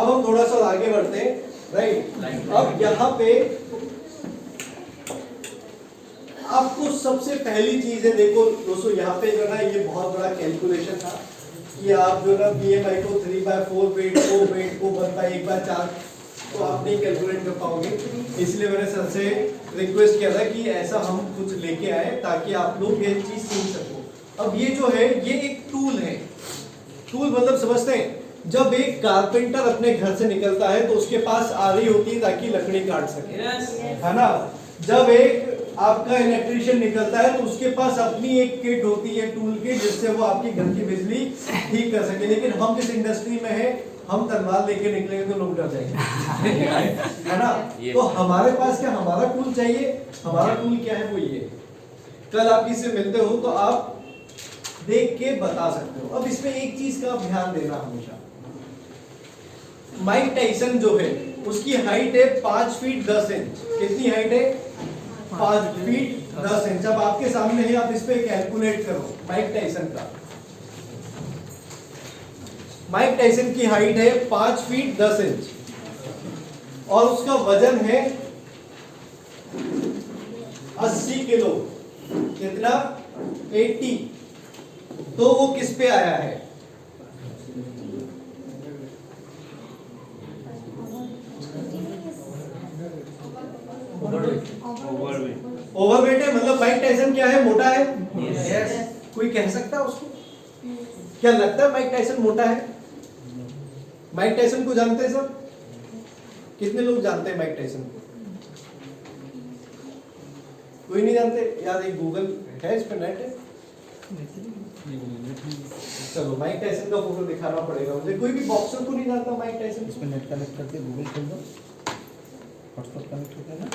अब हम थोड़ा सा आगे बढ़ते हैं, राइट। अब यहाँ पे आपको सबसे पहली चीज है, देखो दोस्तों यहाँ पे जो ना ये बहुत बड़ा कैलकुलेशन था कि आप जो ना BMI को 3/4 वेट को 1/4 तो आप नहीं कैलकुलेट कर पाओगे, इसलिए मैंने सर से रिक्वेस्ट किया था कि ऐसा हम कुछ लेके आए ताकि आप लोग ये चीज सीख सको। अब ये जो है ये एक टूल है। टूल मतलब समझते हैं, जब एक कारपेंटर अपने घर से निकलता है तो उसके पास आरी होती है ताकि लकड़ी काट सके, है ना। जब एक आपका इलेक्ट्रिशियन निकलता है तो उसके पास अपनी एक किट होती है टूल की, जिससे वो आपकी घर की बिजली ठीक कर सके। लेकिन हम जिस इंडस्ट्री में है, हम तलवार लेके निकलेंगे तो लोग डर जाएंगे, है ना। तो हमारे पास क्या हमारा टूल चाहिए, हमारा टूल क्या है, वो ये। कल आप किसी से मिलते हो तो आप देख के बता सकते हो। अब इसमें एक चीज का ध्यान देना हमेशा, माइक टाइसन जो है उसकी हाइट है 5 फीट 10 इंच। कितनी हाइट है? 5 फीट 10 इंच। अब आपके सामने है, आप इस पे कैलकुलेट करो माइक टाइसन का। माइक टाइसन की हाइट है 5 फीट 10 इंच और उसका वजन है 80 किलो। कितना? 80। तो वो किस पे आया है? ओवरवेट है। मतलब माइक टाइसन क्या है? मोटा है। yes. कोई कह सकता है उसको? क्या लगता है माइक टाइसन मोटा है? माइक टाइसन को जानते हैं सब? कितने लोग जानते हैं माइक टाइसन को? कोई नहीं जानते यार। एक गूगल है, इस पे नेट है। चलो माइक टाइसन का फोटो दिखाना पड़ेगा मुझे। कोई भी बॉक्सर को नहीं जानता माइक टाइसन? इसमें नेट कनेक्ट करके गूगल खोल दो, हॉटस्पॉट कनेक्ट होता है ना,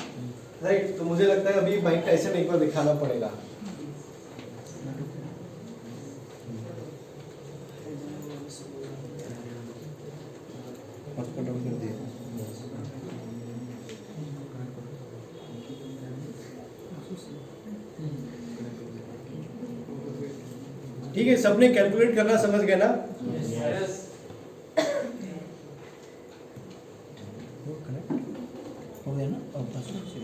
राइट। तो मुझे लगता है अभी माइक टाइसन एक बार दिखाना पड़ेगा। हॉटस्पॉट ऑन कर दिया। ठीक है, सबने कैलकुलेट करना समझ गए ना? यस। वो कनेक्ट हो गया ना। और पासवर्ड से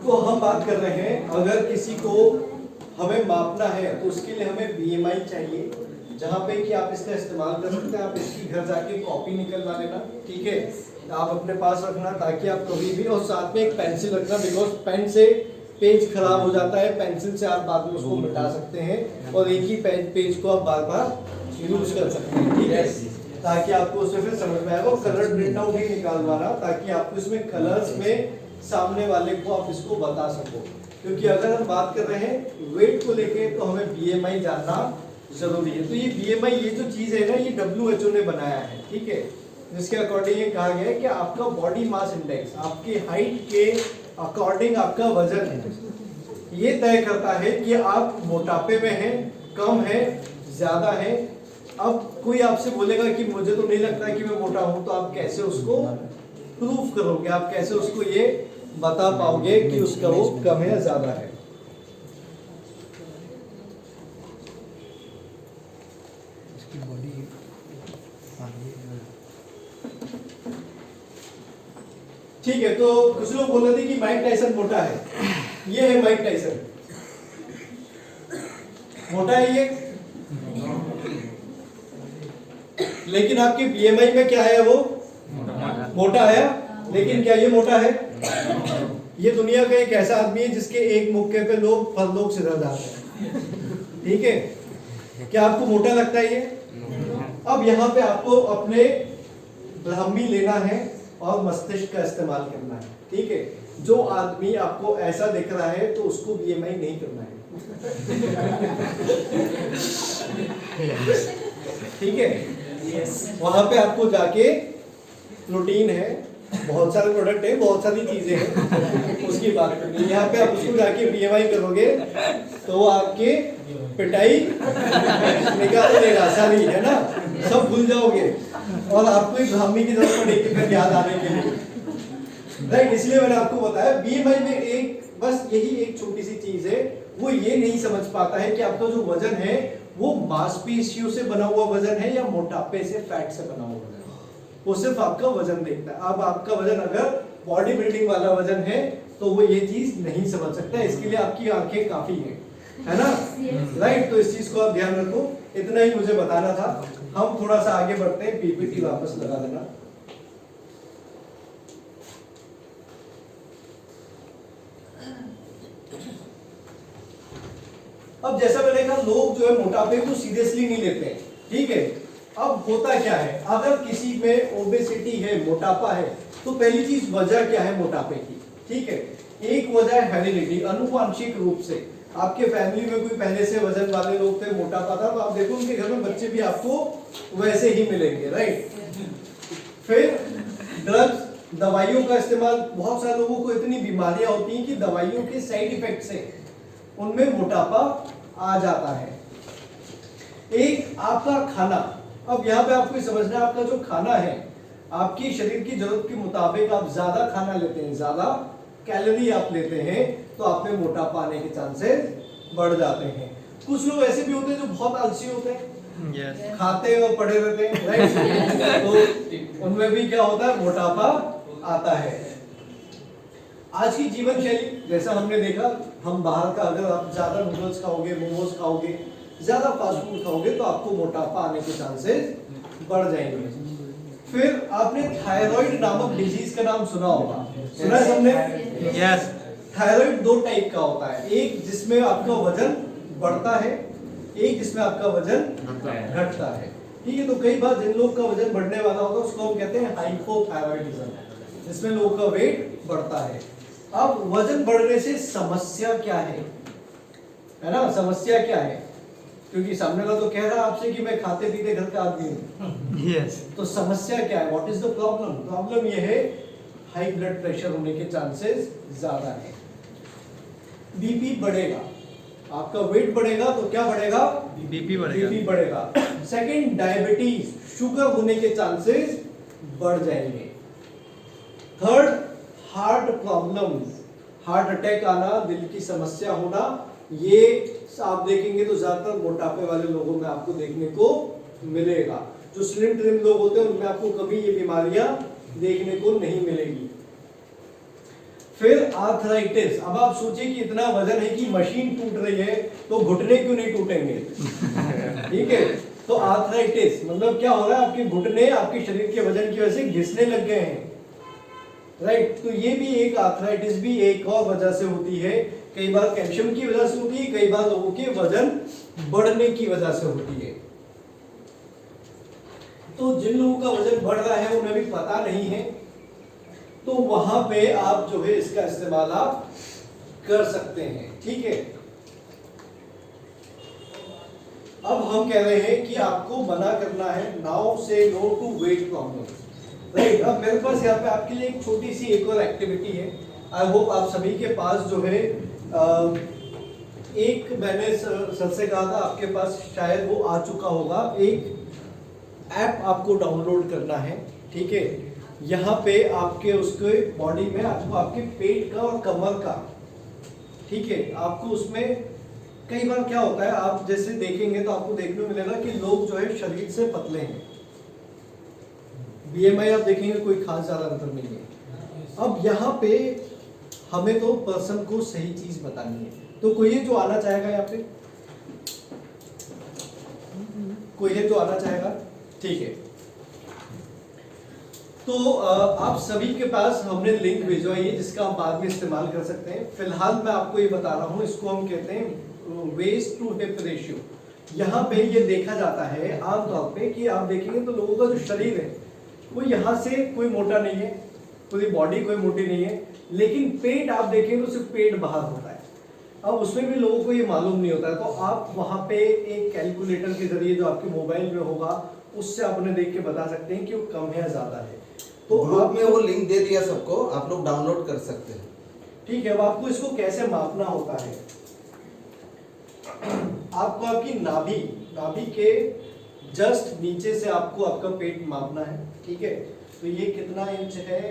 तो हम बात कर रहे हैं, अगर किसी को हमें मापना है तो उसके लिए हमें BMI चाहिए, जहां पे कि आप इसका इस्तेमाल कर सकते हैं। आप इसकी घर जाके कॉपी निकलवा लेना, ठीक है। आप अपने पास रखना ताकि आप कभी भी, और साथ में एक पेंसिल रखना, बिकॉज पेन से पेज खराब हो जाता है, पेंसिल से आप बाद में उसको मिटा सकते हैं और एक ही पेज को आप बार बार यूज कर सकते हैं, ठीक है। ताकि आपको उसमें फिर समझ में आएगा। कलर प्रिंट आउट ही निकालवाना ताकि आपको इसमें कलर्स में सामने वाले को आप इसको बता सको। क्योंकि अगर हम बात कर रहे हैं वेट को लेके तो हमें BMI जानना जरूरी है। तो ये BMI, ये जो चीज है ना, ये WHO ने बनाया है, ठीक है। जिसके अकॉर्डिंग ये कहा गया है कि आपका बॉडी मास इंडेक्स आपकी हाइट के अकॉर्डिंग आपका वजन है। ये तय करता है कि आप मोटापे में हैं, कम है, ज्यादा है। अब कोई आपसे बोलेगा कि मुझे तो नहीं लगता कि मैं मोटा हूं, तो आप कैसे उसको प्रूफ करोगे? आप कैसे उसको ये बता पाओगे कि उसका वो कम है या ज्यादा है? इसकी बॉडी ठीक है। तो कुछ लोग बोल रहे थे कि माइक टाइसन मोटा है। ये है माइक टाइसन, मोटा है ये। लेकिन आपके BMI में क्या है? वो मोटा है। लेकिन क्या ये मोटा है? ये दुनिया का एक ऐसा आदमी है जिसके एक मुक्के पे लोग फल सिधर जाते हैं, ठीक है। क्या आपको मोटा लगता है ये? अब यहाँ पे आपको अपने ब्राह्मी लेना है और मस्तिष्क का इस्तेमाल करना है, ठीक है। जो आदमी आपको ऐसा दिख रहा है तो उसको BMI नहीं करना है, ठीक है। वहां पे आपको जाके प्रोटीन है, बहुत सारे प्रोडक्ट है, बहुत सारी चीजें हैं, उसकी बात करनी है। यहाँ पे आप उसको जाके BMI करोगे तो वो आपके पिटाई निकाल देगा सारी, है ना। सब भूल जाओगे और आपको एक ब्राह्मी की जरूरत पड़ेगी फिर याद आने के लिए, राइट। इसलिए मैंने आपको बताया BMI में एक बस यही एक छोटी सी चीज है, वो ये नहीं समझ पाता है कि आपका जो वजन है वो मांसपेशियों से बना हुआ वजन है या मोटापे से, फैट से बना हुआ वजन है। वो सिर्फ आपका वजन देखता है। अब आपका वजन अगर बॉडी बिल्डिंग वाला वजन है तो वो ये चीज नहीं समझ सकता। इसके लिए आपकी आंखें काफी हैं, है ना? राइट। तो इस चीज को आप ध्यान रखो। इतना ही मुझे बताना था। हम थोड़ा सा आगे बढ़ते हैं। पीपीटी वापस लगा देना। अब जैसा मैंने कहा, लोग जो है मोटापे को सीरियसली नहीं लेते हैं, ठीक है। अब होता क्या है, अगर किसी में ओबेसिटी है, मोटापा है, तो पहली चीज वजह क्या है मोटापे की, ठीक है। एक वजह है हेरिडिटी, अनुवांशिक रूप से। आपके फैमिली में कोई पहले से वजन वाले लोग थे, मोटापा था, तो आप देखो उनके घर में बच्चे भी आपको वैसे ही मिलेंगे, राइट। फिर ड्रग्स, दवाइयों का इस्तेमाल। बहुत सारे लोगों को इतनी बीमारियां होती हैं कि दवाइयों के साइड इफेक्ट से उनमें मोटापा आ जाता है। एक आपका खाना। अब यहाँ पे आपको समझना है, आपका जो खाना है, आपकी शरीर की जरूरत के मुताबिक आप ज्यादा खाना लेते हैं, ज्यादा कैलोरी आप लेते हैं, तो आप में मोटापा आने के चांसेस बढ़ जाते हैं। कुछ लोग ऐसे भी होते हैं जो बहुत आलसी होते हैं, खाते और पड़े रहते हैं, राइट। तो उनमें भी क्या होता है, मोटापा आता है। आज की जीवन शैली, जैसा हमने देखा, हम बाहर का, अगर आप ज्यादा नूडल्स खाओगे, मोमोज खाओगे, ज्यादा फास्ट फूड खाओगे, तो आपको मोटापा आने के चांसेस बढ़ जाएंगे। फिर आपने थायराइड नामक डिजीज का नाम सुना होगा, सुना है सबने? यस। थायराइड दो टाइप का होता है, एक जिसमें आपका वजन बढ़ता है, एक जिसमें आपका वजन घटता है, ठीक है। तो कई बार जिन लोग का वजन बढ़ने वाला होता है उसको हम कहते हैं हाइपोथायराइडिज्म, जिसमें लोगों का वेट बढ़ता है। अब वजन बढ़ने से समस्या क्या है ना? समस्या क्या है? क्योंकि सामने वाला तो कह रहा है आपसे कि मैं खाते पीते घर का आदमी हूँ। यस। तो समस्या क्या है? What is the problem? Problem ये है हाई ब्लड प्रेशर होने के चांसेस ज्यादा है। बीपी बढ़ेगा, आपका वेट बढ़ेगा तो क्या बढ़ेगा? बीपी बढ़ेगा। बीपी बढ़ेगा। सेकंड, डायबिटीज, शुगर होने के चांसेस बढ़ जाएंगे। Third, heart problems, heart attack आना, दिल की समस्या होना, ये आप देखेंगे तो ज्यादातर मोटापे वाले लोगों में आपको देखने को मिलेगा। जो स्लिम ट्रिम लोग होते हैं उनमें आपको कभी ये बीमारियां देखने को नहीं मिलेगी। फिर आर्थराइटिस। अब आप सोचिए कि इतना वजन है कि मशीन टूट रही है, तो घुटने क्यों नहीं टूटेंगे? ठीक है। तो आर्थराइटिस मतलब क्या हो रहा है, आपके घुटने आपके शरीर के वजन की वजह से घिसने लग गए हैं, राइट। तो ये भी एक आर्थराइटिस भी एक और वजह से होती है। कई बार कैल्शियम की वजह से होती है, कई बार लोगों के वजन बढ़ने की वजह से होती है। तो जिन लोगों का वजन बढ़ रहा है उन्हें भी पता नहीं है, तो वहां पे आप जो है इसका इस्तेमाल आप कर सकते हैं, ठीक है। अब हम कह रहे हैं कि आपको मना करना है, नाउ से no to wait problem, right. अब मेरे पास यहाँ पे आपके लिए एक छोटी सी एक और एक्टिविटी है। आई होप आप सभी के पास जो है एक, मैंने सर से कहा था आपके पास शायद वो आ चुका होगा, एक ऐप आपको डाउनलोड करना है, ठीक है। यहाँ पे आपके उसके बॉडी में आपको आपके पेट का और कमर का, ठीक है, आपको उसमें कई बार क्या होता है, आप जैसे देखेंगे तो आपको देखने को मिलेगा कि लोग जो है शरीर से पतले हैं, बीएमआई आप देखेंगे कोई खास ज्यादा अंतर नहीं है। अब यहाँ पे हमें तो पर्सन को सही चीज बतानी है, तो कोई है जो आना चाहेगा यहाँ पे? कोई है जो आना चाहेगा? ठीक है। तो आप सभी के पास हमने लिंक भिजवाई है जिसका आप बाद में इस्तेमाल कर सकते हैं। फिलहाल मैं आपको ये बता रहा हूँ, इसको हम कहते हैं वेस्ट टू हिप रेशियो। यहाँ पे ये देखा जाता है आमतौर पे कि आप देखेंगे तो लोगों का जो शरीर है वो यहाँ से कोई मोटा नहीं है, पूरी बॉडी कोई मोटी नहीं है, लेकिन पेट आप देखेंगे तो सिर्फ पेट बाहर होता है। अब उसमें भी लोगों को ये मालूम नहीं होता है, तो आप वहाँ पे एक कैलकुलेटर के जरिए जो आपके मोबाइल में होगा उससे आप उन्हें देख के बता सकते हैं कि वो कम है ज्यादा है। तो ग्रुप में वो लिंक दे दिया सबको, आप लोग डाउनलोड कर सकते हैं, ठीक है। अब आपको इसको कैसे मापना होता है, आपको आपकी नाभि के जस्ट नीचे से आपको आपका पेट मापना है, ठीक है। तो ये कितना इंच है,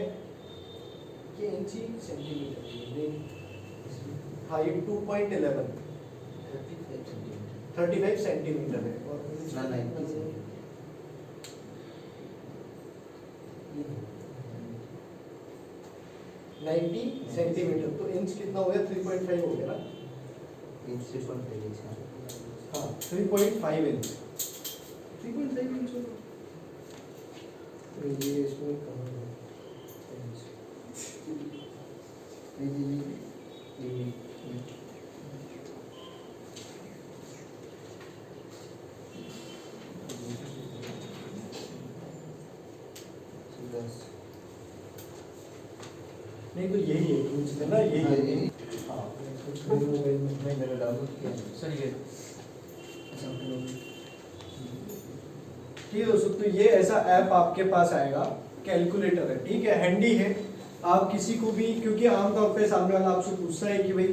ये इंच ही सेंटीमीटर, हाइट 2.11 35 सेंटीमीटर है और ना 90 90 सेंटीमीटर, तो इंच कितना हो गया? 3.5 हो गया ना? इंच 3.5 इंच हाँ 3.5 इंच, 3.5 इंच होगा। तो ये इसमें कहाँ है? नहीं तो यही है इंच में ना, यही हाँ, है। यही। हाँ कुछ मेरे मोबाइल में मैंने डाउनलोड किया है। सर ये ठीक है दोस्तों, तो ये ऐसा ऐप आपके पास आएगा, कैलकुलेटर है, ठीक है, हैंडी है। आप किसी को भी, क्योंकि आमतौर पे सामने वाला आपसे पूछता है कि भाई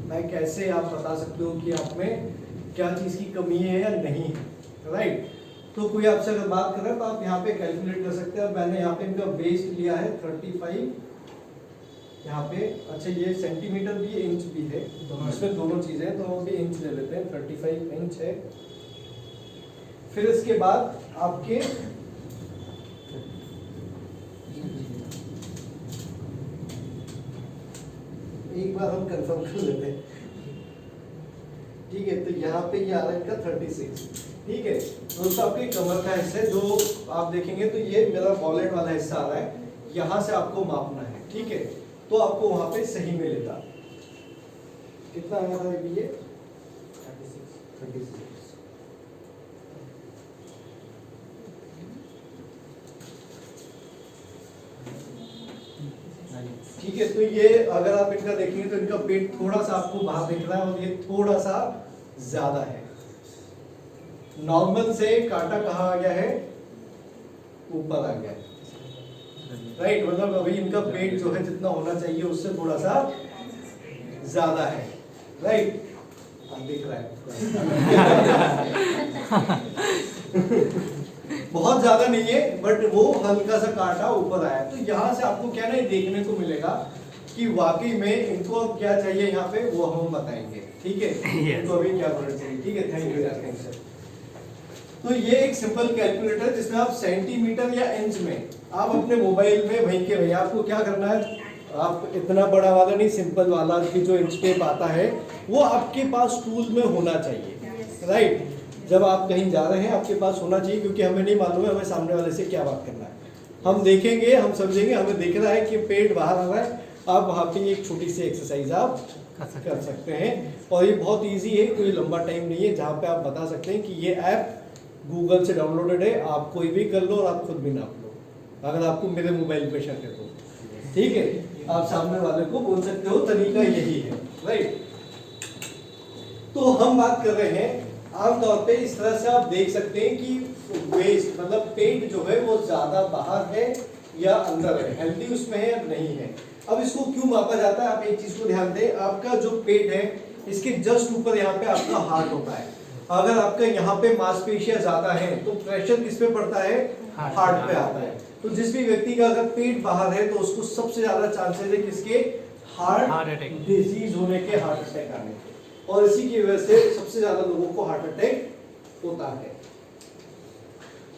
मैं कैसे, आप बता सकते हो कि आप में क्या चीज़ की कमी है या नहीं है, राइट? तो कोई आपसे अगर बात कर रहा है तो आप यहाँ पे कैलकुलेट कर सकते हैं। और मैंने यहाँ पे इनका बेस लिया है 35 यहाँ पे। अच्छा ये सेंटीमीटर भी है, इंच भी है, इसमें दोनों चीज़ें हैं, तो हम भी इंच ले लेते हैं। 35 इंच है। फिर इसके बाद आपके एक बार हम कंफर्म कर लेते हैं, ठीक है? तो यहाँ पे ये आ रहा है इनका 36, ठीक है? दोस्तों आपके कमर का हिस्सा है, जो आप देखेंगे तो ये मेरा वॉलेट वाला हिस्सा आ रहा है, यहाँ से आपको मापना है, ठीक है? तो आपको वहाँ पे सही मिलेगा। कितना आया था अभी ये? 36। ठीक है, तो ये अगर आप इनका देखेंगे तो इनका पेट थोड़ा सा आपको बाहर दिख रहा है और ये थोड़ा सा ज्यादा है। नॉर्मल से कांटा कहाँ आ गया है? ऊपर आ गया है, राइट? मतलब अभी इनका पेट जो है जितना होना चाहिए उससे थोड़ा सा ज्यादा है, राइट? दिख रहा है बहुत ज्यादा नहीं है, बट वो हल्का सा कांटा ऊपर आया। तो यहाँ से आपको क्या नहीं देखने को मिलेगा कि वाकई में इनको अब क्या चाहिए यहाँ पे, वो हम बताएंगे, ठीक है? इनको अभी क्या करना चाहिए, ठीक है? Thank you sir. तो ये एक सिंपल कैलकुलेटर जिसमें आप सेंटीमीटर या इंच में आप अपने मोबाइल में वहीं के वहीं, आपको क्या करना है, आप इतना बड़ा वाला नहीं, सिंपल वाला की जो इंच टेप आता है वो आपके पास टूल में होना चाहिए, राइट? जब आप कहीं जा रहे हैं आपके पास होना चाहिए, क्योंकि हमें नहीं मालूम है हमें सामने वाले से क्या बात करना है। हम देखेंगे, हम समझेंगे, हमें दिख रहा है कि पेट बाहर आ रहा है, आप वहाँ पे एक छोटी सी एक्सरसाइज आप कर सकते हैं। और ये बहुत इजी है, कोई लंबा टाइम नहीं है, जहाँ पे आप बता सकते हैं कि ये ऐप गूगल से डाउनलोडेड है, आप कोई भी कर लो और आप खुद भी नाप लो, अगर आपको मेरे मोबाइल पे शक है तो, ठीक है? आप सामने वाले को बोल सकते हो, तरीका यही है, राइट? तो हम बात कर रहे हैं आमतौर पे इस तरह से, आप देख सकते हैं कि वेस्ट मतलब पेट जो है वो ज्यादा बाहर है या अंदर है, हेल्दी उसमें है या नहीं है। अब इसको क्यों मापा जाता है, आप एक चीज को ध्यान दें, आपका जो पेट है इसके जस्ट ऊपर यहाँ पे आपका हार्ट होता है। अगर आपका यहाँ पे मांसपेशियां ज्यादा है तो प्रेशर किस पे पड़ता है? हार्ट पे आता है। तो जिस भी व्यक्ति का अगर पेट बाहर है तो उसको सबसे ज्यादा चांसेस है किसके? हार्ट अटैक डिजीज होने के, हार्ट अटैक आने के। और इसी की वजह से सबसे ज्यादा लोगों को हार्ट अटैक होता है।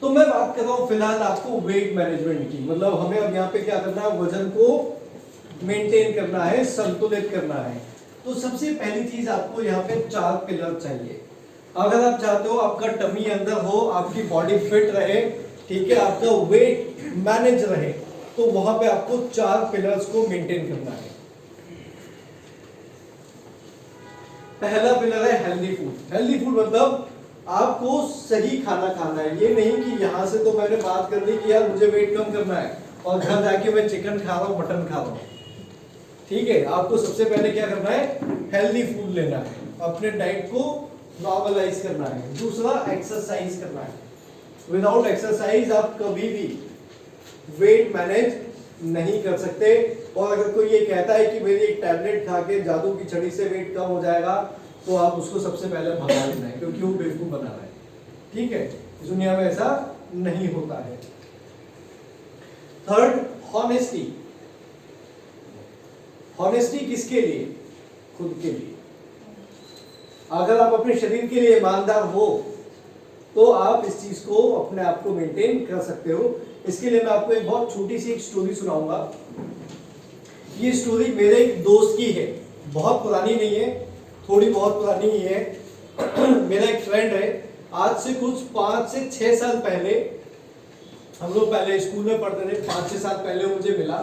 तो मैं बात कर रहा हूं फिलहाल आपको वेट मैनेजमेंट की, मतलब हमें अब यहाँ पे क्या करना है, वजन को मेंटेन करना है, संतुलित करना है। तो सबसे पहली चीज आपको यहाँ पे 4 पिलर चाहिए। अगर आप चाहते हो आपका टमी अंदर हो, आपकी बॉडी फिट रहे, ठीक है, आपका वेट मैनेज रहे, तो वहां पे आपको 4 पिलर्स को मेंटेन करना है। पहला पिलर है हेल्दी फूड। हेल्दी फूड मतलब आपको सही खाना खाना है। ये नहीं कि यहां से तो मैंने बात कर ली कि यार मुझे वेट कम करना है और घर जाके मैं चिकन खा रहा हूं, मटन खा रहा हूं, ठीक है? आपको सबसे पहले क्या करना है? हेल्दी फूड लेना है, अपने डाइट को नॉर्मलाइज करना है। दूसरा एक्सरसाइज करना है। विदाउट एक्सरसाइज आप कभी भी वेट मैनेज नहीं कर सकते। और अगर कोई ये कहता है कि मेरी एक टैबलेट खा के जादू की छड़ी से वेट कम हो जाएगा, तो आप उसको सबसे पहले भगा देना है, क्योंकि वो बेवकूफ बना रहा है, ठीक है? इस दुनिया में ऐसा नहीं होता है। Third, honesty. हॉनेस्टी किसके लिए? खुद के लिए। अगर आप अपने शरीर के लिए ईमानदार हो तो आप इस चीज को अपने आप को मेंटेन कर सकते हो। इसके लिए मैं आपको एक बहुत छोटी सी एक स्टोरी सुनाऊंगा। ये स्टोरी मेरे एक दोस्त की है, बहुत पुरानी नहीं है, थोड़ी बहुत पुरानी ही है। मेरा एक फ्रेंड है, आज से कुछ 5 से 6 साल पहले, हम लोग पहले स्कूल में पढ़ते थे, 5-6 साल पहले वो मुझे मिला।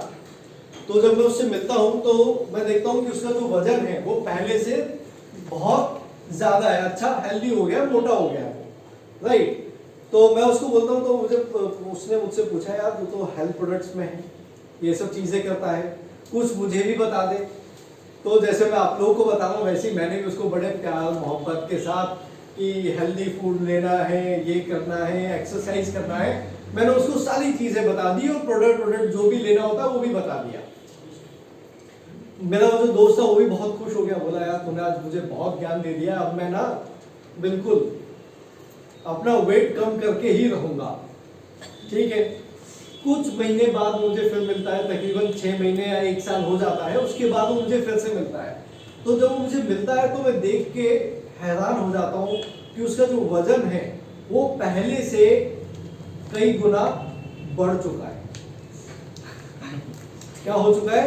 तो जब मैं उससे मिलता हूँ तो मैं देखता हूँ कि उसका जो वजन है वो पहले से बहुत ज्यादा है, अच्छा हेल्दी हो गया, मोटा हो गया है, राइट। तो मैं उसको बोलता हूँ तो उसने मुझसे पूछा, यार तू तो हेल्थ प्रोडक्ट्स में है, ये सब चीजें करता है, कुछ मुझे भी बता दे। तो जैसे मैं आप लोगों को बता रहा हूँ वैसे ही मैंने भी उसको बड़े प्यार मोहब्बत के साथ कि हेल्दी फूड लेना है, ये करना है, एक्सरसाइज करना है, मैंने उसको सारी चीजें बता दी और प्रोडक्ट जो भी लेना होता है वो भी बता दिया। मेरा जो दोस्त था वो भी बहुत खुश हो गया, बोला यार तूने आज मुझे बहुत ज्ञान दे दिया, अब मैं ना बिल्कुल अपना वेट कम करके ही रहूंगा। ठीक है, कुछ महीने बाद मुझे फिर मिलता है, तकरीबन 6 महीने या 1 साल हो जाता है, उसके बाद वो मुझे फिर से मिलता है। तो जब वो मुझे मिलता है तो मैं देख के हैरान हो जाता हूँ कि उसका जो वजन है वो पहले से कई गुना बढ़ चुका है। क्या हो चुका है?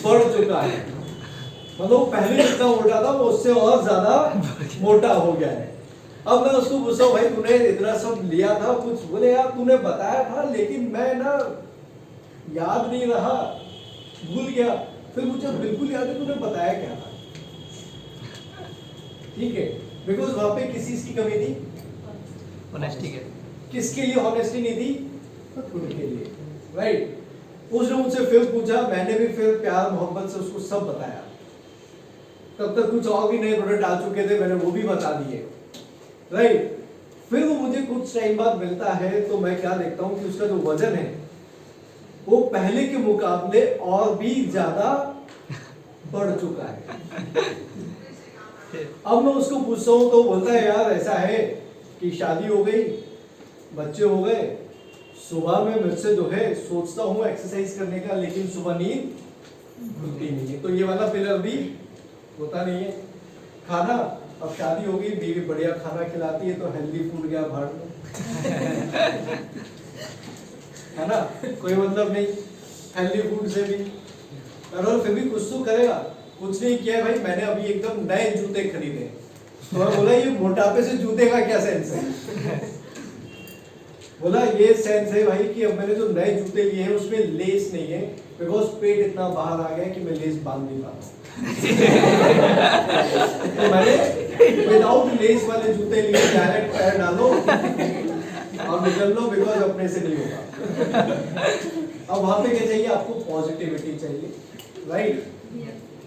बढ़ चुका है। मतलब पहले जितना मोटा था वो उससे और ज्यादा मोटा हो गया है। अब मैं उसको पूछता हूँ, भाई तूने इतना सब लिया था कुछ? बोले यार तूने बताया था लेकिन मैं ना याद नहीं रहा, भूल गया। फिर मुझे बिल्कुल याद है तूने बताया क्या था। ठीक है, बिकॉज वहां पे किस चीज की कमी थी? ऑनेस्टी के। किसके लिए ऑनेस्टी नहीं थी? खुद के लिए, राइट। उसने मुझसे फिर पूछा, मैंने भी फिर प्यार मोहब्बत से उसको सब बताया। तब तक कुछ और भी नए प्रोडक्ट आ चुके थे, मैंने वो भी बता दिए, राइट। फिर वो मुझे कुछ टाइम बाद मिलता है तो मैं क्या देखता हूँ कि उसका जो वजन है वो पहले के मुकाबले और भी ज्यादा बढ़ चुका है। अब मैं उसको पूछता हूँ तो बोलता है यार ऐसा है कि शादी हो गई, बच्चे हो गए, सुबह में मुझसे जो है सोचता हूँ एक्सरसाइज करने का, लेकिन सुबह नींद खुलती नहीं है। तो ये वाला पिलर भी होता नहीं है। खाना, अब शादी हो गई, बीवी बढ़िया खाना खिलाती है तो हेल्दी फूड गया भाड़ में, है ना, कोई मतलब नहीं हेल्दी फूड से भी। और फिर भी कुछ तो करेगा। कुछ नहीं किया भाई, मैंने अभी एकदम नए जूते खरीदे। तो मैं बोला ये मोटापे से जूते का क्या सेंस है? बोला ये सेंस है भाई कि अब मैंने जो नए जूते लिए हैं उसमें लेस नहीं है, बिकॉज पेट इतना बाहर आ गया कि मैं लेस बांध नहीं पाता। तो मैंने विदाउट लेस वाले जूते लिए, डायरेक्ट पैर डालो और निकल लो, बिकॉज अपने से नहीं होगा। अब वहां पे क्या चाहिए आपको? पॉजिटिविटी चाहिए, राइट।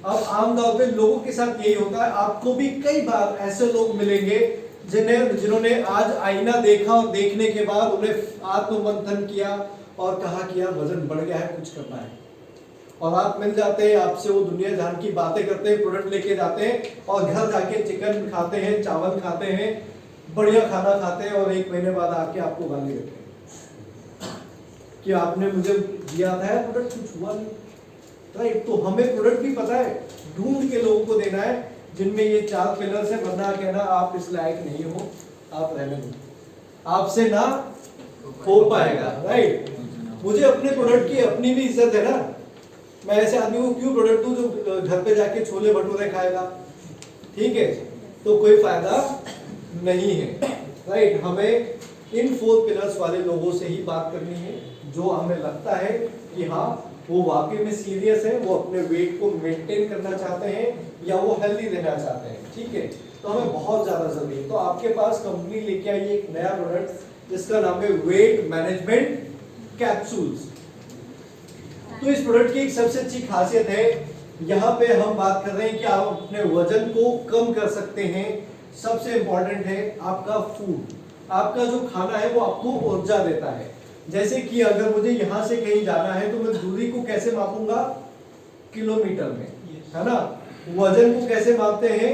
अब आमतौर पे लोगों के साथ यही होता है। आपको भी कई बार ऐसे लोग मिलेंगे जिन्होंने आज आईना देखा और देखने के बाद उन्हें आत्ममंथन किया और कहा कि यार वजन बढ़ गया है, कुछ करना है। और आप मिल जाते हैं, आपसे वो दुनिया जहान की बातें करते हैं, प्रोडक्ट लेके जाते हैं और घर जाके चिकन खाते हैं, चावल खाते हैं, बढ़िया खाना खाते हैं और 1 महीने बाद आके आपको गाली देते हैं कि आपने मुझे दिया था प्रोडक्ट, कुछ हुआ नहीं, राइट। तो हमें प्रोडक्ट भी पता है, ढूंढ के लोगों को देना है जिनमें ये 4 पिलर्स है, वरना कहना आप इस लायक नहीं हो, आप रहने दो, आपसे ना हो पाएगा, राइट। मुझे अपने प्रोडक्ट की अपनी भी इज्जत है ना। मैं ऐसे आदमी को क्यों प्रोडक्ट दूं जो घर पे जाके छोले भटूरे खाएगा? ठीक है, तो कोई फायदा नहीं है, राइट। हमें इन 4 पिलर्स वाले लोगों से ही बात करनी है जो हमें लगता है कि हाँ वो वाकई में सीरियस है, वो अपने वेट को मेंटेन करना चाहते हैं या वो हेल्दी रहना चाहते हैं। ठीक है, तो हमें बहुत ज्यादा जरूरी है। तो आपके पास कंपनी लेके आई एक नया प्रोडक्ट जिसका नाम है वेट मैनेजमेंट कैप्सूल्स। तो इस प्रोडक्ट की एक सबसे अच्छी खासियत है, यहाँ पे हम बात कर रहे हैं कि आप अपने वजन को कम कर सकते हैं। सबसे इंपॉर्टेंट है आपका फूड, आपका जो खाना है वो आपको ऊर्जा देता है। जैसे कि अगर मुझे यहाँ से कहीं जाना है तो मैं दूरी को कैसे मापूंगा? किलोमीटर में, है ना। वजन को कैसे मापते हैं?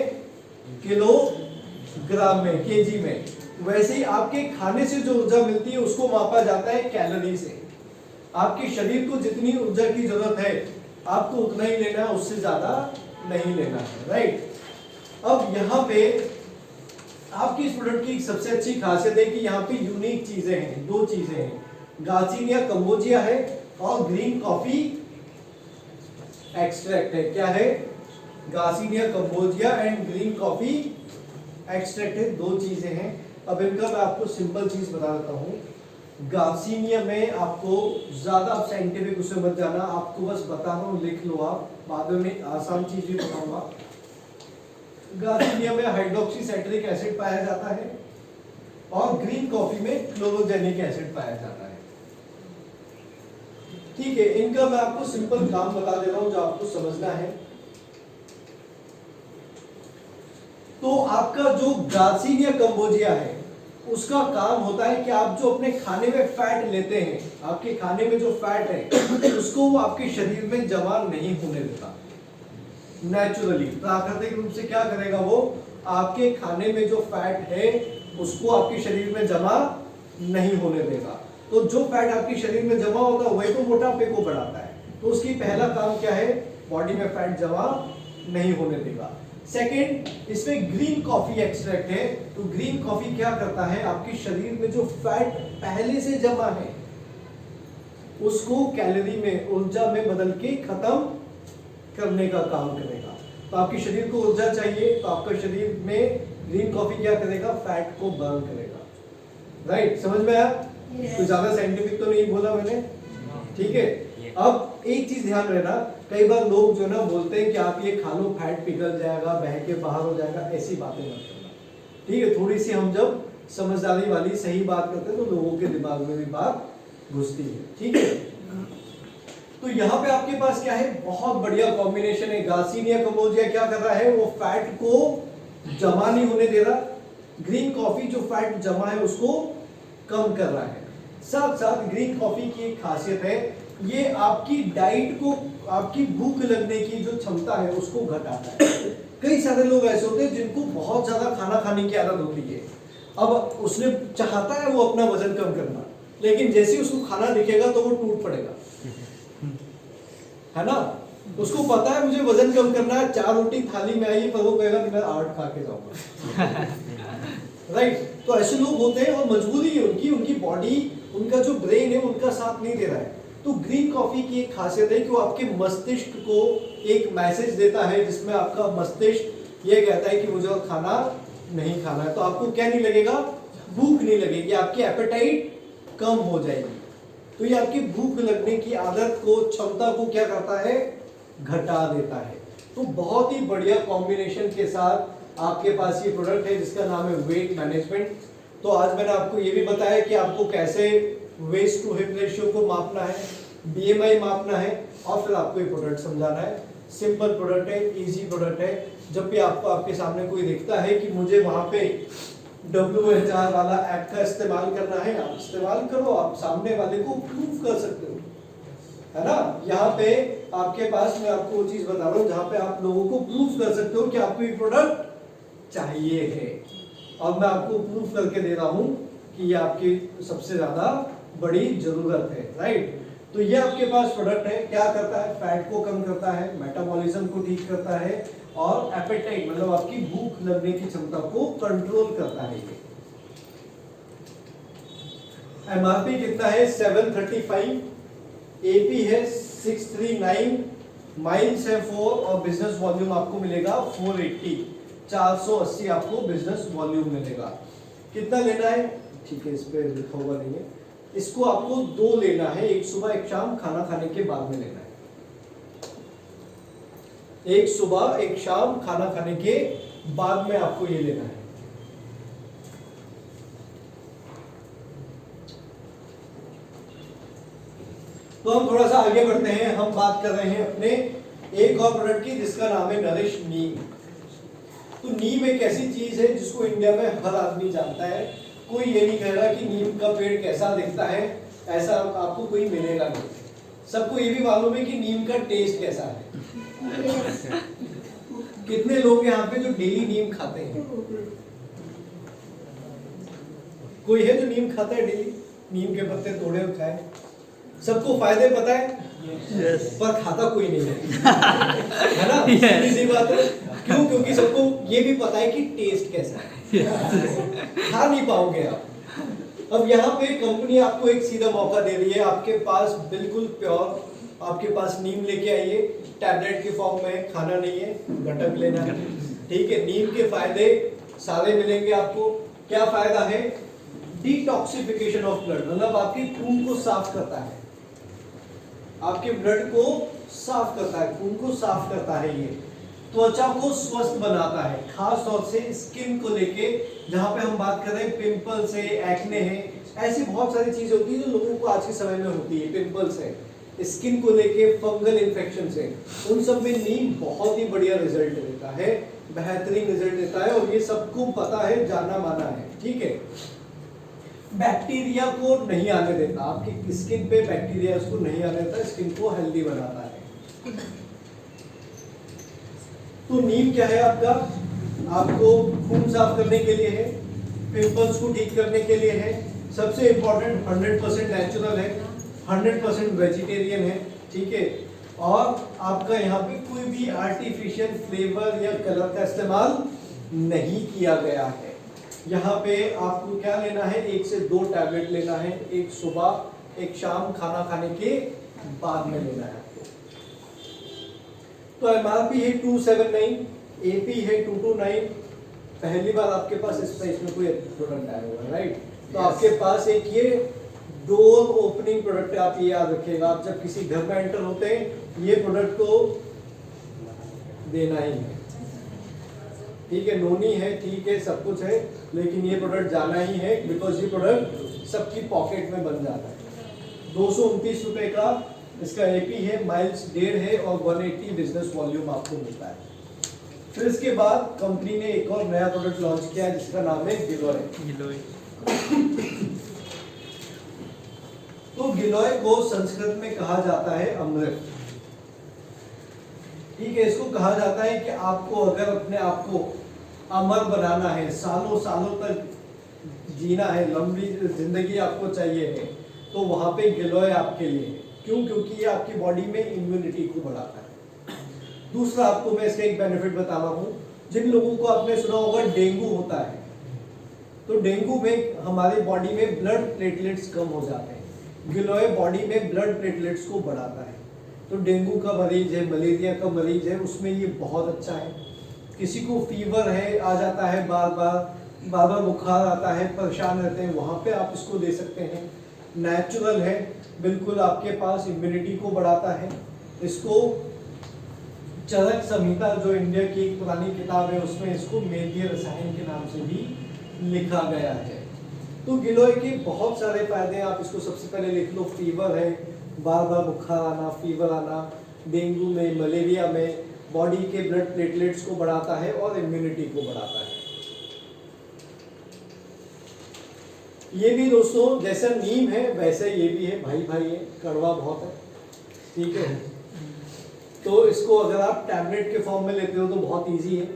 किलोग्राम में, केजी में। वैसे ही आपके खाने से जो ऊर्जा मिलती है उसको मापा जाता है कैलोरी से। आपके शरीर को जितनी ऊर्जा की जरूरत है आपको उतना ही लेना है, उससे ज्यादा नहीं लेना है, राइट। अब यहाँ पे आपकी इस प्रोडक्ट की सबसे अच्छी खासियत है कि यहाँ पे यूनिक चीजें हैं, दो चीजें हैं, गार्सिनिया कंबोजिया है और ग्रीन कॉफी एक्सट्रैक्ट है। क्या है? Garcinia cambogia and green coffee extract है, दो चीजें हैं। अब इनका मैं आपको सिंपल चीज बता देता हूँ। गार्सिनिया में आपको ज्यादा आप साइंटिफिक उसमें मत जाना, आपको बस बता रहा हूँ, लिख लो आप, बाद में आसान चीज भी बताऊंगा। गार्सिनिया में हाइड्रोक्सी साइट्रिक एसिड पाया जाता है और ग्रीन कॉफी में क्लोरोजेनिक एसिड पाया जाता है। ठीक है, इनका मैं आपको सिंपल काम बता दे रहा हूं जो आपको समझना है। तो आपका जो गार्सिनिया कंबोजिया है उसका काम होता है कि आप जो अपने खाने में फैट लेते हैं, आपके खाने में जो फैट है उसको वो आपके शरीर में जमा नहीं होने देता। नेचुरली प्राकृतिक रूप से क्या करेगा, वो आपके खाने में जो फैट है उसको आपके शरीर में जमा नहीं होने देगा। तो जो फैट आपके शरीर में जमा होता है वही तो मोटापे को बढ़ाता है। तो उसकी पहला काम क्या है, बॉडी में फैट जमा नहीं होने देगा। सेकेंड, इसमें ग्रीन कॉफी एक्सट्रैक्ट है। तो ग्रीन कॉफी क्या करता है, आपके शरीर में जो फैट पहले से जमा है उसको कैलोरी में, ऊर्जा में बदल के खत्म करने का काम करेगा। तो आपके शरीर को ऊर्जा चाहिए तो आपका शरीर में ग्रीन कॉफी क्या करेगा, फैट को बर्न करेगा। राइट, समझ में आया? तो ज्यादा साइंटिफिक तो नहीं बोला मैंने, ठीक है। अब एक चीज ध्यान रखना, कई बार लोग जो ना बोलते हैं कि आप ये खा लो फैट पिघल जाएगा, बह के बाहर हो जाएगा, ऐसी बातें मत करना, ठीक है। थोड़ी सी हम जब समझदारी वाली सही बात करते हैं तो लोगों के दिमाग में भी बात घुसती है, ठीक है। तो यहाँ पे आपके पास क्या है, बहुत बढ़िया कॉम्बिनेशन है। गार्सिनिया कंबोजिया क्या कर रहा है, वो फैट को जमा नहीं होने दे रहा, ग्रीन कॉफी जो फैट जमा है उसको कम कर रहा है। साथ साथ ग्रीन कॉफी की एक खासियत है, ये आपकी डाइट को, आपकी भूख लगने की जो क्षमता है उसको घटाता है। कई सारे लोग ऐसे होते हैं जिनको बहुत ज्यादा खाना खाने की आदत होती है, अब उसने चाहता है वो अपना वजन कम करना, लेकिन जैसे ही उसको खाना दिखेगा तो वो टूट पड़ेगा, है ना। उसको पता है मुझे वजन कम करना है, 4 रोटी थाली में आई पर वो कहेगा मैं 8 खा के जाऊंगा। राइट, तो ऐसे लोग होते हैं और मजबूरी है उनकी बॉडी, उनका जो ब्रेन है उनका साथ नहीं दे रहा है। तो ग्रीन कॉफी की एक खासियत है कि वो आपके मस्तिष्क को एक मैसेज देता है जिसमें आपका मस्तिष्क ये कहता है कि मुझे और खाना नहीं खाना है। तो आपको क्या नहीं लगेगा, भूख नहीं लगेगी, आपकी एपेटाइट कम हो जाएगी। तो ये आपकी भूख लगने की आदत को, क्षमता को क्या करता है, घटा देता है। तो बहुत ही बढ़िया कॉम्बिनेशन के साथ आपके पास ये प्रोडक्ट है जिसका नाम है वेट मैनेजमेंट। तो आज मैंने आपको ये भी बताया कि आपको कैसे वेस्ट टू हिप रेशियो को मापना है, बीएमआई मापना है और फिर आपको ये प्रोडक्ट समझाना है। सिंपल प्रोडक्ट है, इजी प्रोडक्ट है। जब भी आपको आपके सामने कोई दिखता है कि मुझे वहां पे WHR वाला ऐप का इस्तेमाल करना है, आप इस्तेमाल करो, आप सामने वाले को प्रूफ कर सकते हो, है ना। यहाँ पे आपके पास मैं आपको वो चीज बता रहा हूँ जहाँ पे आप लोगों को प्रूफ कर सकते हो कि आपको ये प्रोडक्ट चाहिए है, और मैं आपको प्रूफ करके दे रहा हूँ कि ये आपकी सबसे ज्यादा बड़ी जरूरत है। राइट, तो ये आपके पास प्रोडक्ट है, क्या करता है, फैट को कम करता है, मेटाबॉलिज्म को ठीक करता है और एपेटाइट मतलब आपकी भूख लगने की क्षमता को कंट्रोल करता है। ये एमआरपी कितना है, 735, एपी है 639, माइल्स है 4 और बिजनेस वॉल्यूम आपको मिलेगा 480, 480 आपको बिजनेस वॉल्यूम मिलेगा। कितना लेना है, ठीक है, इस पे लिखा हुआ नहीं है, इसको आपको 2 लेना है, एक सुबह एक शाम खाना खाने के बाद में लेना है। एक सुबह एक शाम खाना खाने के बाद में आपको ये लेना है। तो हम थोड़ा सा आगे बढ़ते हैं, हम बात कर रहे हैं अपने एक और प्रोडक्ट की जिसका नाम है नरिश नीम। तो नीम एक ऐसी चीज है जिसको इंडिया में हर आदमी जानता है। कोई ये नहीं कह रहा कि नीम का पेड़ कैसा दिखता है, ऐसा आपको कोई मिलेगा नहीं। सबको ये भी मालूम है कि नीम का टेस्ट कैसा है। कितने लोग यहाँ पे जो डेली नीम खाते हैं, कोई है जो नीम खाता है डेली, नीम के पत्ते तोड़े और खाए। सबको फायदे पता है, पर खाता कोई नहीं है ना? सीधी सी बात है। क्यों? क्योंकि सबको ये भी पता है कि टेस्ट कैसा है। खा नहीं पाओगे आप। अब यहाँ पे कंपनी आपको एक सीधा मौका दे रही है, आपके पास बिल्कुल प्योर, आपके पास नीम लेके आइए, टैबलेट के फॉर्म में, खाना नहीं है, घटक लेना है, ठीक है। नीम के फायदे सारे मिलेंगे आपको। क्या फायदा है? डिटॉक्सिफिकेशन ऑफ ब्लड, मतलब आपके खून को साफ करता है, आपके ब्लड को साफ करता है, खून को साफ करता है। ये त्वचा को स्वस्थ बनाता है, खास तौर से स्किन को लेके, जहां पे हम बात कर रहे हैं पिंपल्स है, एक्ने है, ऐसी बहुत सारी चीजें होती है जो लोगों को आज के समय में होती है। पिंपल्स है, स्किन को लेके, फंगल इन्फेक्शन से, उन सब में नीम बहुत ही बढ़िया रिजल्ट देता है, बेहतरीन रिजल्ट देता है, और ये सबको पता है, जाना माना है, ठीक है। बैक्टीरिया को नहीं आने देता, आपकी स्किन पे बैक्टीरिया उसको नहीं आने देता, स्किन को हेल्दी बनाता है। तो नीम क्या है आपका? आपको खून साफ करने के लिए है, पिंपल्स को ठीक करने के लिए है, सबसे इंपॉर्टेंट 100% नेचुरल है, 100% वेजिटेरियन है, ठीक है। और आपका यहाँ पे कोई भी आर्टिफिशियल फ्लेवर या कलर का इस्तेमाल नहीं किया गया है। यहाँ पे आपको क्या लेना है? 1 से 2 टैबलेट लेना है, एक सुबह एक शाम खाना खाने के बाद में लेना है आपको। तो एमआरपी है 279, एपी है 229। पहली बार आपके पास इस प्राइस में कोई प्रोडक्ट आया होगा, राइट? तो आपके पास एक ये डोर ओपनिंग प्रोडक्ट है, आप ये याद रखिएगा। आप जब किसी घर में एंटर होते हैं, ये प्रोडक्ट तो देना ही है, ठीक है। नोनी है, ठीक है, सब कुछ है, लेकिन ये प्रोडक्ट जाना ही है, बिकॉज ये प्रोडक्ट सबकी पॉकेट में बन जाता है। 229 रुपए का इसका एपी है, माइल्स 1.5 है, और 180 बिजनेस वॉल्यूम आपको मिलता है। फिर इसके बाद कंपनी ने एक और नया प्रोडक्ट लॉन्च किया है, जिसका नाम है गिलोय। तो गिलोय को संस्कृत में कहा जाता है अमृत, ठीक है। इसको कहा जाता है कि आपको अगर अपने आप को अमर बनाना है, सालों सालों तक जीना है, लंबी जिंदगी आपको चाहिए है, तो वहां पे गिलोय आपके लिए है। क्यों? क्योंकि ये आपकी बॉडी में इम्यूनिटी को बढ़ाता है। दूसरा, आपको मैं इसका एक बेनिफिट बता रहा हूँ। जिन लोगों को आपने सुना होगा डेंगू होता है, तो डेंगू में हमारी बॉडी में ब्लड प्लेटलेट्स कम हो जाते हैं, गिलोय बॉडी में ब्लड प्लेटलेट्स को बढ़ाता है। तो डेंगू का मरीज है, मलेरिया का मरीज है, उसमें ये बहुत अच्छा है। किसी को फीवर है, आ जाता है, बार बार बुखार आता है, परेशान रहते हैं, वहाँ पे आप इसको दे सकते हैं। नेचुरल है, बिल्कुल आपके पास इम्यूनिटी को बढ़ाता है। इसको चरक संहिता, जो इंडिया की एक पुरानी किताब है, उसमें इसको मेघीय रसायन के नाम से भी लिखा गया है। तो गिलोय के बहुत सारे फायदे हैं, आप इसको सबसे पहले लिख लो। फीवर है, बार बार बुखार आना, फीवर आना, डेंगू में, मलेरिया में, बॉडी के ब्लड प्लेटलेट्स को बढ़ाता है और इम्यूनिटी को बढ़ाता है। ये भी दोस्तों जैसा नीम है वैसे ये भी है, भाई भाई है, कड़वा बहुत है, ठीक है। तो इसको अगर आप टैबलेट के फॉर्म में लेते हो तो बहुत इजी है।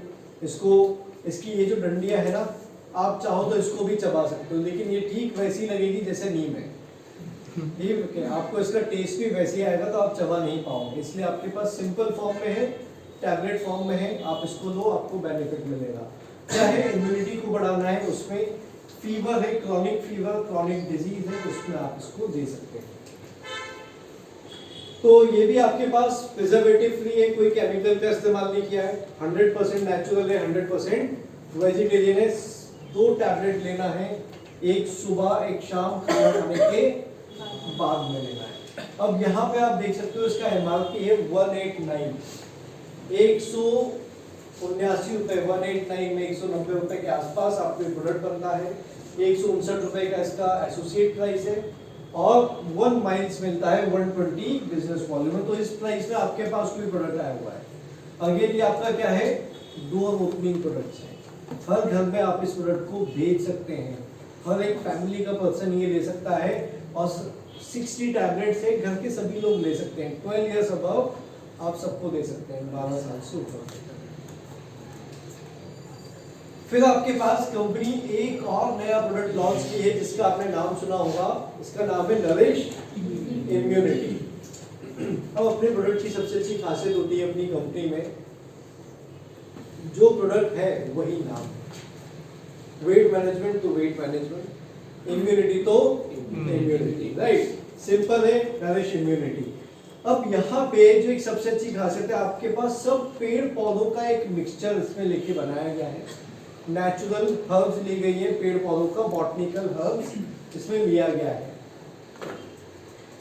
इसको, इसकी ये जो डंडियां है ना, आप चाहो तो इसको भी चबा सकते हो, लेकिन ये ठीक वैसी लगेगी जैसे नीम है, ठीक है। आपको इसका टेस्ट भी वैसे ही आएगा, तो आप चबा नहीं पाओगे। इसलिए आपके पास सिंपल फॉर्म में है, टैबलेट फॉर्म में है, आप इसको लो, आपको बेनिफिट मिलेगा। क्या है? इम्यूनिटी को बढ़ाना है, उसमें फीवर है, क्रॉनिक फीवर, क्रॉनिक डिजीज है, उसमें आप इसको दे सकते हैं। तो ये भी आपके पास प्रिजर्वेटिव फ्री है, कोई केमिकल का इस्तेमाल नहीं किया है, 100% नेचुरल है, 100% वेजिटेरियन है। 2 टैबलेट लेना है, एक सुबह एक शाम खाना खाने के बाद में लेना है। अब यहाँ पे आप देख सकते हो इसका एमआरपी है 189, 179 रुपए, 189 में 190 रुपए के आसपास आपको प्रोडक्ट बनता है। 159 रुपए का इसका एसोसिएट प्राइस है, और 1 माइल्स मिलता है, 120 बिजनेस वॉल्यूम में। तो इस प्राइस में आपके पास कोई प्रोडक्ट आया हुआ है। अगेन ये आपका क्या है? डोर ओपनिंग प्रोडक्ट्स है। हर घर में आप इस प्रोडक्ट को भेज सकते हैं, हर एक फैमिली का पर्सन ये ले सकता है, और 60 टैबलेट्स है, घर के सभी लोग ले सकते हैं। 12 ईयर्स अबव आप सबको दे सकते हैं, 12 साल से ऊपर। फिर आपके पास कंपनी एक और नया प्रोडक्ट लॉन्च की है, जिसका आपने नाम सुना होगा, इसका नाम है नरिश इम्यूनिटी। अब अपने प्रोडक्ट की सबसे अच्छी खासियत होती है अपनी कंपनी में, जो प्रोडक्ट है वही नाम। वेट मैनेजमेंट तो वेट मैनेजमेंट, इम्यूनिटी तो इम्यूनिटी, राइट। सिंपल है, नरिश इम्यूनिटी। अब यहाँ पे जो एक सबसे अच्छी खासियत है, आपके पास सब पेड़ पौधों का एक मिक्सचर इसमें लेके बनाया गया है। नेचुरल हर्ब्स ली गई है, पेड़ पौधों का बॉटनिकल हर्ब्स इसमें लिया गया है।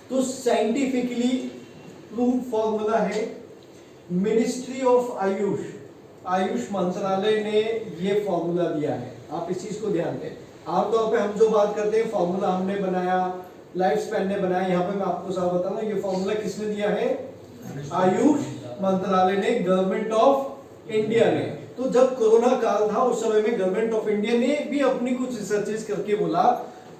तो साइंटिफिकली प्रूव फॉर्मूला है। मिनिस्ट्री ऑफ आयुष, आयुष मंत्रालय ने ये फॉर्मूला दिया है। आप इस चीज को ध्यान दें। आमतौर पे हम जो बात करते हैं फॉर्मूला हमने बनाया, लाइफ स्पैन ने बनाया, यहाँ पे मैं आपको साफ बताऊंगा ये फॉर्मूला किसने दिया है? आयुष मंत्रालय ने, गवर्नमेंट ऑफ इंडिया ने। तो जब कोरोना काल था उस समय में गवर्नमेंट ऑफ इंडिया ने भी अपनी कुछ रिसर्चेस करके बोला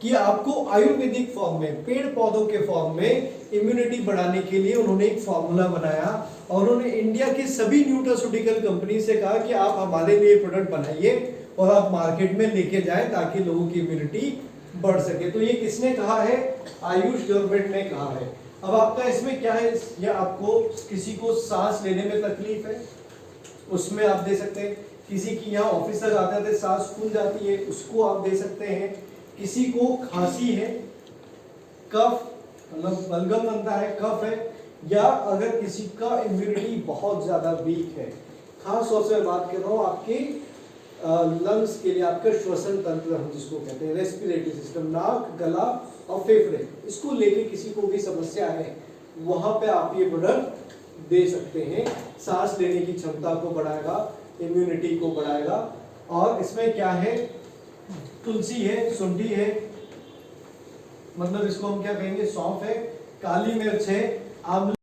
कि आपको आयुर्वेदिक फॉर्म में, पेड़ पौधों के फॉर्म में इम्यूनिटी बढ़ाने के लिए उन्होंने एक फॉर्मूला बनाया और उन्होंने इंडिया के सभी न्यूट्रास्यूटिकल कंपनी से कहा कि आप हमारे लिए प्रोडक्ट बनाइए और आप मार्केट में लेके जाएं ताकि लोगों की इम्यूनिटी बढ़ सके। तो ये किसने कहा है? आयुष गवर्नमेंट ने कहा है। अब आपका इसमें क्या है, या आपको किसी को सांस लेने में तकलीफ है उसमें आप दे सकते हैं। किसी की यहाँ ऑफिसर आते थे सांस फूल जाती है उसको आप दे सकते हैं। किसी को खांसी है, कफ मतलब बलगम बनता है, कफ है, या अगर किसी का इम्यूनिटी बहुत ज्यादा वीक है, खास तौर से बात कर रहा हूँ आपके लंग्स के लिए, आपका श्वसन तंत्र हम जिसको कहते हैं, रेस्पिरेटरी सिस्टम, नाक, गला और फेफड़े, इसको लेके किसी को भी समस्या है, वहां पे आप ये प्रोडक्ट दे सकते हैं। सांस लेने की क्षमता को बढ़ाएगा, इम्यूनिटी को बढ़ाएगा। और इसमें क्या है? तुलसी है, सुंडी है, मतलब इसको हम क्या कहेंगे, सौंफ है, काली मिर्च है, आंवला